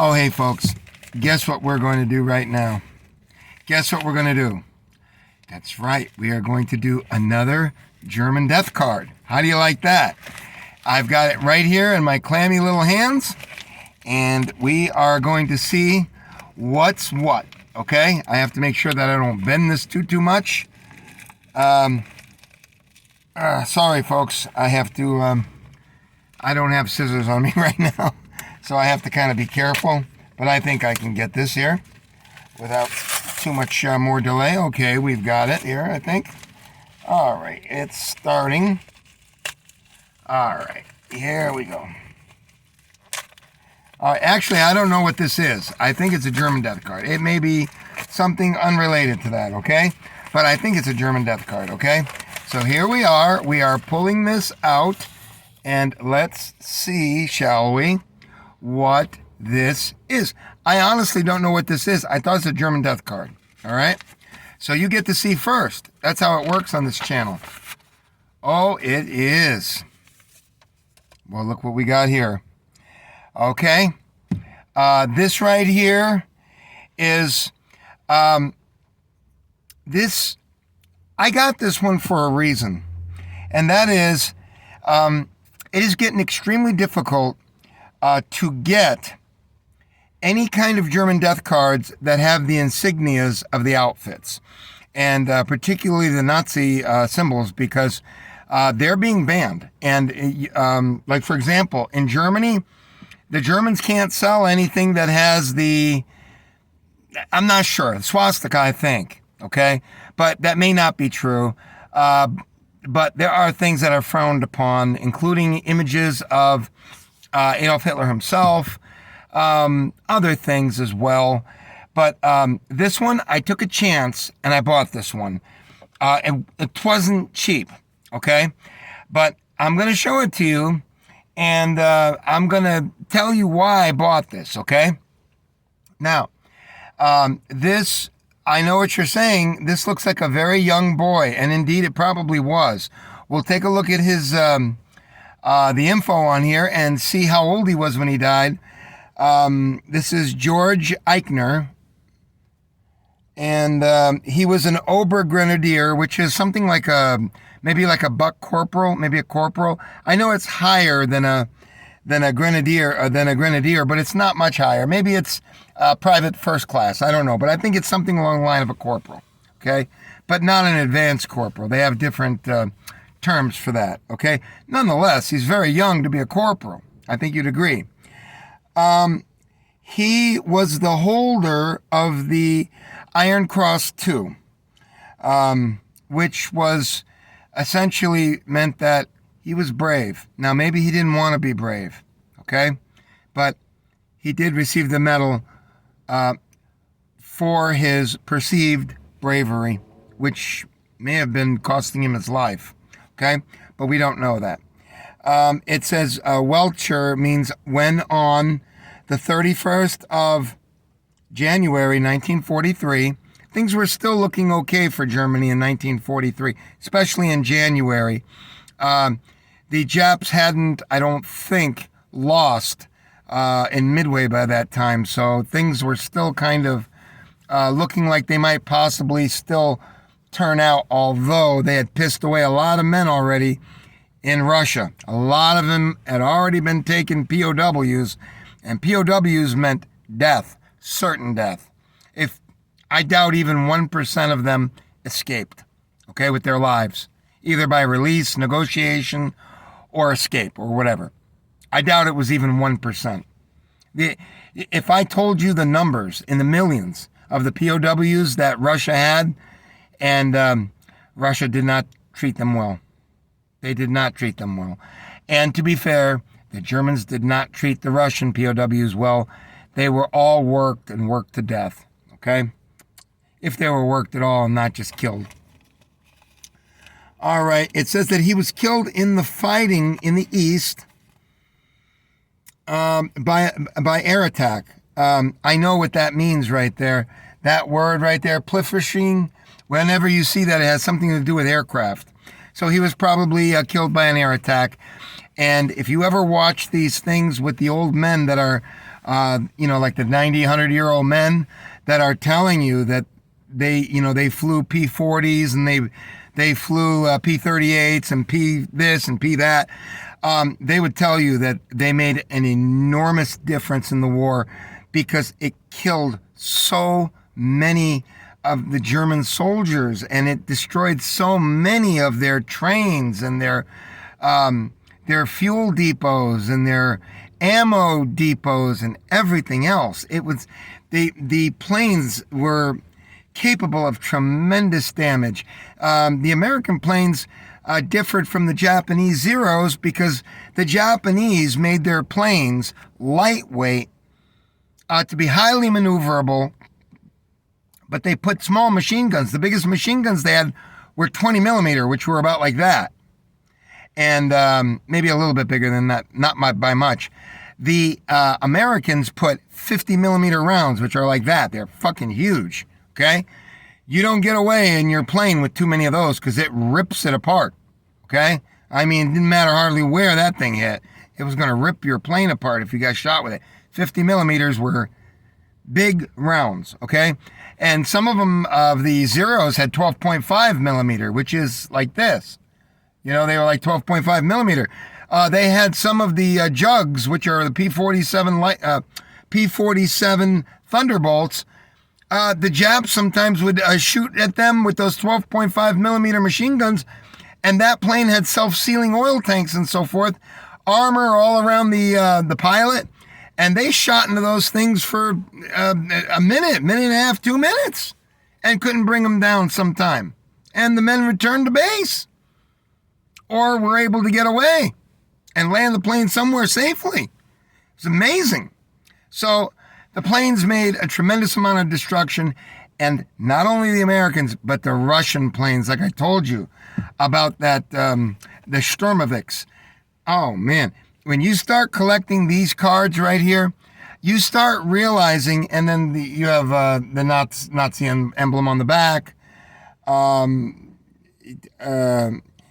Oh, hey, folks. Guess what we're going to do right now? Guess what we're going to do? That's right. We are going to do another German death card. How do you like that? I've got it right here in my clammy little hands, and we are going to see what's what, okay? I have to make sure that I don't bend this too much. Sorry, folks. I have to, I don't have scissors on me right now, so I have to kind of be careful. But I think I can get this here without too much more delay. Okay, we've got it here, I think. All right, it's starting. All right, here we go. Actually, I don't know what this is. I think it's a German death card. It may be something unrelated to that, okay? But I think it's a German death card, okay? So here we are. We are pulling this out. And let's see, shall we, what this is. I honestly don't know what this is. I thought it's a German death card, all right? So you get to see first. That's how it works on this channel. Oh, it is. Well, look what we got here. Okay. This right here is, this, I got this one for a reason. And that is, it is getting extremely difficult to get any kind of German death cards that have the insignias of the outfits, and particularly the Nazi symbols, because they're being banned. And like, for example, in Germany, the Germans can't sell anything that has the, I'm not sure, swastika, I think, okay? But that may not be true. But there are things that are frowned upon, including images of Adolf Hitler himself, other things as well. But this one, I took a chance and I bought this one. It wasn't cheap, okay? But I'm going to show it to you, and I'm going to tell you why I bought this, okay? Now, this, I know what you're saying. This looks like a very young boy, and indeed it probably was. We'll take a look at his the info on here and see how old he was when he died. This is George Eichinger, and he was an Obergrenadier, which is something like maybe like a buck corporal, maybe a corporal. I know it's higher than a grenadier, but it's not much higher. Maybe it's private first class. I don't know, but I think it's something along the line of a corporal, okay? But not an advanced corporal. They have different terms for that, okay? Nonetheless, he's very young to be a corporal. I think you'd agree. He was the holder of the Iron Cross II, which was essentially meant that he was brave. Now, maybe he didn't want to be brave, okay? But he did receive the medal for his perceived bravery, which may have been costing him his life, okay? But we don't know that. It says Welcher means when on the 31st of January, 1943, things were still looking okay for Germany in 1943, especially in January. The Japs hadn't, I don't think, lost in Midway by that time, so things were still kind of looking like they might possibly still turn out, although they had pissed away a lot of men already in Russia. A lot of them had already been taken POWs, and POWs meant death, certain death. I doubt even 1% of them escaped, okay, with their lives, either by release, negotiation, or escape, or whatever. I doubt it was even 1%. If I told you the numbers in the millions of the POWs that Russia had, and Russia did not treat them well. They did not treat them well. And to be fair, the Germans did not treat the Russian POWs well. They were all worked and worked to death, okay? If they were worked at all and not just killed. All right, it says that he was killed in the fighting in the east by air attack. I know what that means right there. That word right there, Pliffershing, whenever you see that, it has something to do with aircraft. So he was probably killed by an air attack. And if you ever watch these things with the old men that are like the 90, 100-year-old men that are telling you that they flew P-40s and they flew P-38s and P this and P that. They would tell you that they made an enormous difference in the war because it killed so many of the German soldiers, and it destroyed so many of their trains and their fuel depots and their ammo depots and everything else. It was the planes were capable of tremendous damage. The American planes differed from the Japanese Zeros because the Japanese made their planes lightweight to be highly maneuverable, but they put small machine guns. The biggest machine guns they had were 20 millimeter, which were about like that, and maybe a little bit bigger than that, not by much. The Americans put 50 millimeter rounds, which are like that. They're fucking huge, okay? You don't get away in your plane with too many of those because it rips it apart, okay? I mean, it didn't matter hardly where that thing hit. It was going to rip your plane apart if you got shot with it. 50 millimeters were big rounds, okay? And some of them, of the Zeros, had 12.5 millimeter, which is like this. They were like 12.5 millimeter. They had some of the Jugs, which are the P-47 Thunderbolts. The Japs sometimes would shoot at them with those 12.5 millimeter machine guns, and that plane had self-sealing oil tanks and so forth, armor all around the pilot, and they shot into those things for a minute and a half, 2 minutes, and couldn't bring them down sometime. And the men returned to base, or were able to get away and land the plane somewhere safely. It's amazing. So the planes made a tremendous amount of destruction, and not only the Americans, but the Russian planes, like I told you about that, the Sturmovix. Oh, man. When you start collecting these cards right here, you start realizing, and then you have the Nazi emblem on the back.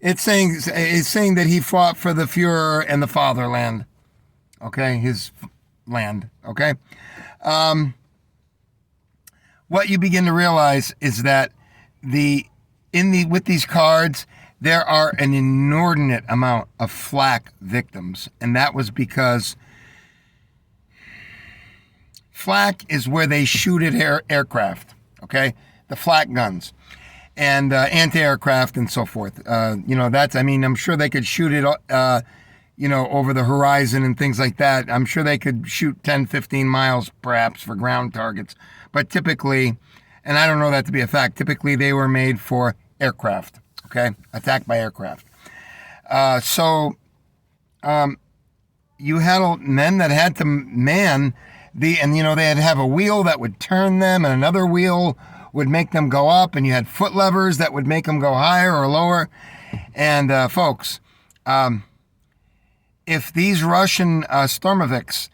It's saying that he fought for the Fuhrer and the fatherland. Okay, his land. Okay. What you begin to realize is that with these cards, there are an inordinate amount of flak victims, and that was because flak is where they shoot at aircraft, okay? The flak guns and anti-aircraft and so forth. I'm sure they could shoot it, over the horizon and things like that. I'm sure they could shoot 10, 15 miles perhaps for ground targets, but typically, and I don't know that to be a fact, typically they were made for aircraft. Okay, attacked by aircraft. You had men that had to man they had to have a wheel that would turn them, and another wheel would make them go up, and you had foot levers that would make them go higher or lower. And folks, if these Russian Sturmovix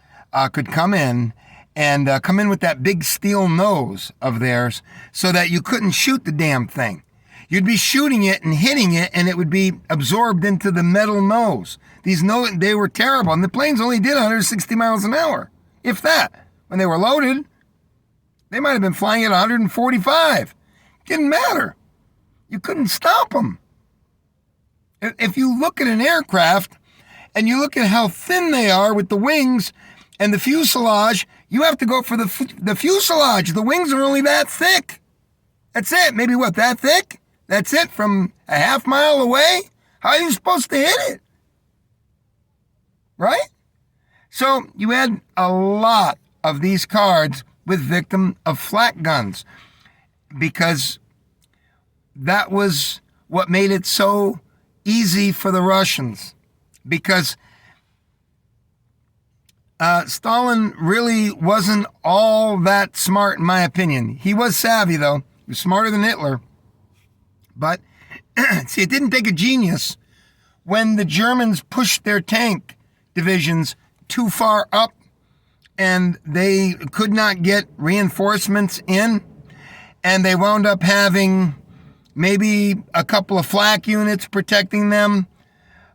could come in with that big steel nose of theirs, so that you couldn't shoot the damn thing. You'd be shooting it and hitting it, and it would be absorbed into the metal nose. They were terrible, and the planes only did 160 miles an hour, if that. When they were loaded, they might have been flying at 145. Didn't matter. You couldn't stop them. If you look at an aircraft, and you look at how thin they are with the wings and the fuselage, you have to go for the fuselage. The wings are only that thick. That's it. Maybe that thick? That's it from a half mile away? How are you supposed to hit it? Right? So you had a lot of these cards with victim of flak guns because that was what made it so easy for the Russians. Because Stalin really wasn't all that smart, in my opinion. He was savvy, though. He was smarter than Hitler. But, see, it didn't take a genius when the Germans pushed their tank divisions too far up and they could not get reinforcements in, and they wound up having maybe a couple of flak units protecting them,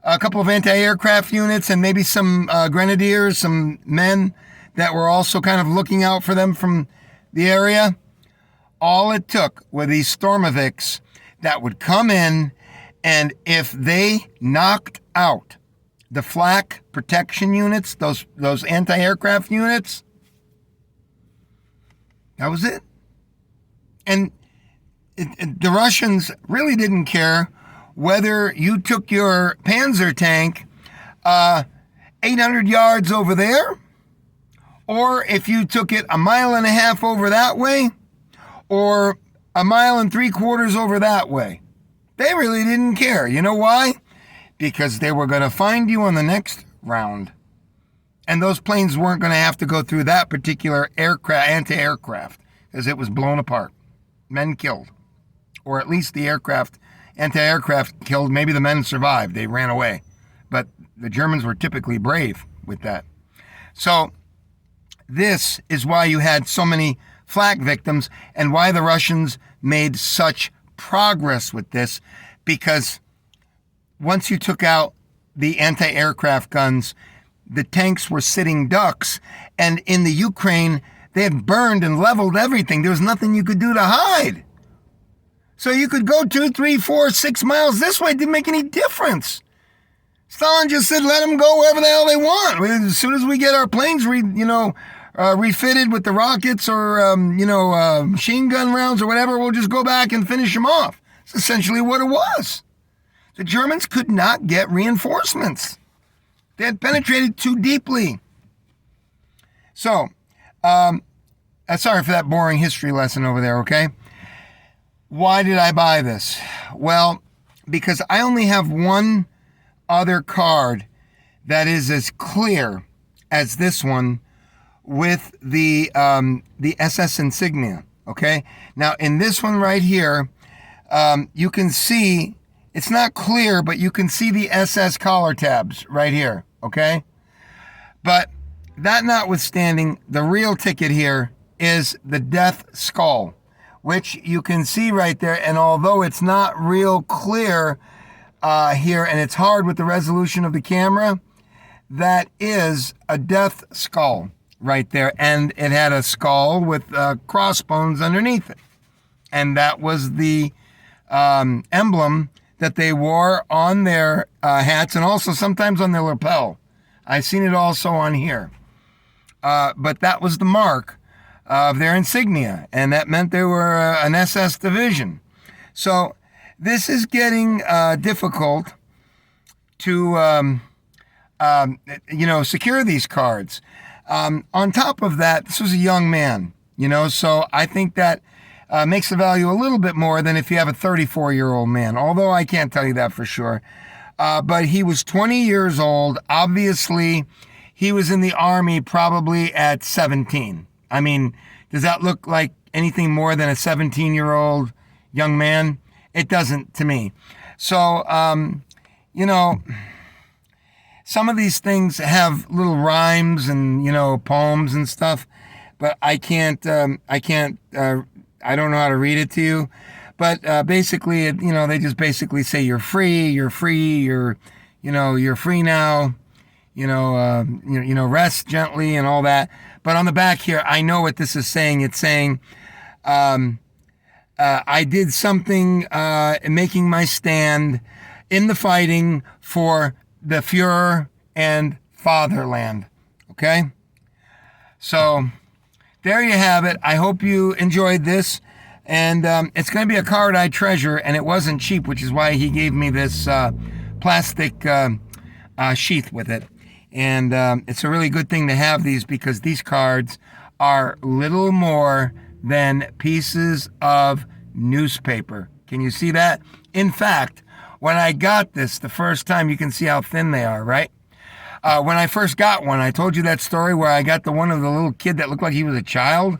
a couple of anti-aircraft units, and maybe some grenadiers, some men that were also kind of looking out for them from the area. All it took were these Stormoviks that would come in, and if they knocked out the flak protection units, those anti-aircraft units, that was it. And the Russians really didn't care whether you took your Panzer tank 800 yards over there, or if you took it 1.5 miles over that way, or 1 3/4 miles over that way. They really didn't care. You know why? Because they were going to find you on the next round. And those planes weren't going to have to go through that particular anti-aircraft, because it was blown apart. Men killed. Or at least the anti-aircraft killed. Maybe the men survived. They ran away. But the Germans were typically brave with that. So this is why you had so many flak victims, and why the Russians made such progress with this, because once you took out the anti-aircraft guns, the tanks were sitting ducks, and in the Ukraine, they had burned and leveled everything. There was nothing you could do to hide. So you could go 2, 3, 4, 6 miles this way. It didn't make any difference. Stalin just said, let them go wherever the hell they want. As soon as we get our planes refitted with the rockets or, machine gun rounds or whatever, we'll just go back and finish them off. It's essentially what it was. The Germans could not get reinforcements. They had penetrated too deeply. So, sorry for that boring history lesson over there, okay? Why did I buy this? Well, because I only have one other card that is as clear as this one with the SS insignia, okay? Now, in this one right here, you can see, it's not clear, but you can see the SS collar tabs right here, okay? But that notwithstanding, the real ticket here is the Death Skull, which you can see right there. And although it's not real clear here, and it's hard with the resolution of the camera, that is a Death Skull right there. And it had a skull with crossbones underneath it. And that was the emblem that they wore on their hats, and also sometimes on their lapel. I've seen it also on here. But that was the mark of their insignia, and that meant they were an SS division. So this is getting difficult to, secure these cards. On top of that, this was a young man, so I think that makes the value a little bit more than if you have a 34-year-old man, although I can't tell you that for sure. But he was 20 years old. Obviously, he was in the Army probably at 17. I mean, does that look like anything more than a 17-year-old young man? It doesn't to me. So, some of these things have little rhymes and, poems and stuff, but I don't know how to read it to you. But basically, they just basically say you're free, you're free now, rest gently and all that. But on the back here, I know what this is saying. It's saying, I did something making my stand in the fighting for the Fuhrer and fatherland. Okay? So there you have it. I hope you enjoyed this. And it's going to be a card I treasure, and it wasn't cheap, which is why he gave me this plastic sheath with it. And it's a really good thing to have these, because these cards are little more than pieces of newspaper. Can you see that? In fact, when I got this the first time, you can see how thin they are, right? When I first got one, I told you that story where I got the one of the little kid that looked like he was a child.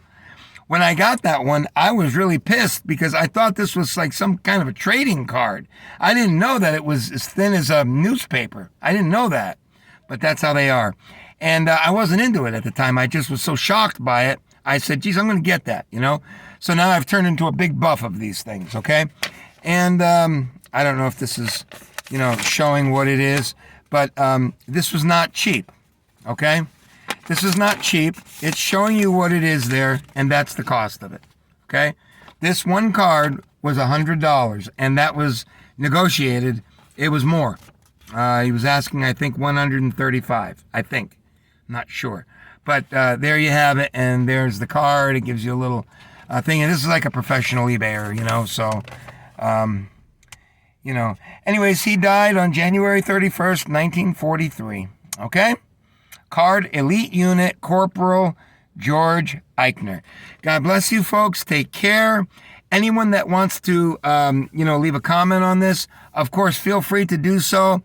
When I got that one, I was really pissed because I thought this was like some kind of a trading card. I didn't know that it was as thin as a newspaper. I didn't know that, but that's how they are. And I wasn't into it at the time. I just was so shocked by it. I said, geez, I'm going to get that, So now I've turned into a big buff of these things, okay? And I don't know if this is, showing what it is, but this was not cheap, okay? This is not cheap. It's showing you what it is there, and that's the cost of it. Okay? This one card was $100, and that was negotiated. It was more. He was asking, I think, $135. I think. I'm not sure. But there you have it, and there's the card. It gives you a little thing. And this is like a professional eBayer, so... Anyways, he died on January 31st, 1943. Okay? Card Elite Unit Corporal George Eichinger. God bless you, folks. Take care. Anyone that wants to, leave a comment on this, of course, feel free to do so.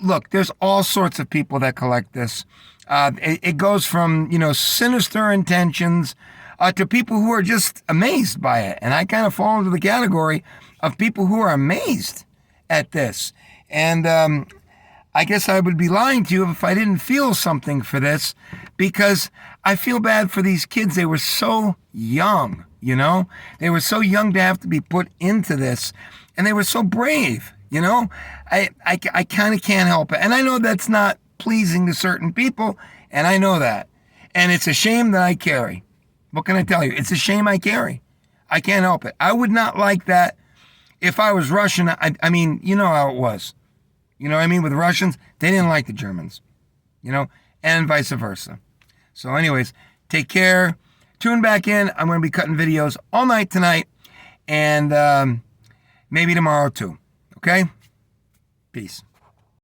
Look, there's all sorts of people that collect this. It goes from, sinister intentions to people who are just amazed by it. And I kind of fall into the category of people who are amazed at this. And I guess I would be lying to you if I didn't feel something for this, because I feel bad for these kids. They were so young, They were so young to have to be put into this, and they were so brave, I kind of can't help it. And I know that's not pleasing to certain people, and I know that. And it's a shame that I carry. What can I tell you? It's a shame I carry. I can't help it. I would not like that if I was Russian. I mean, you know how it was. You know what I mean? With Russians, they didn't like the Germans, and vice versa. So anyways, take care. Tune back in. I'm going to be cutting videos all night tonight, and maybe tomorrow too. Okay? Peace.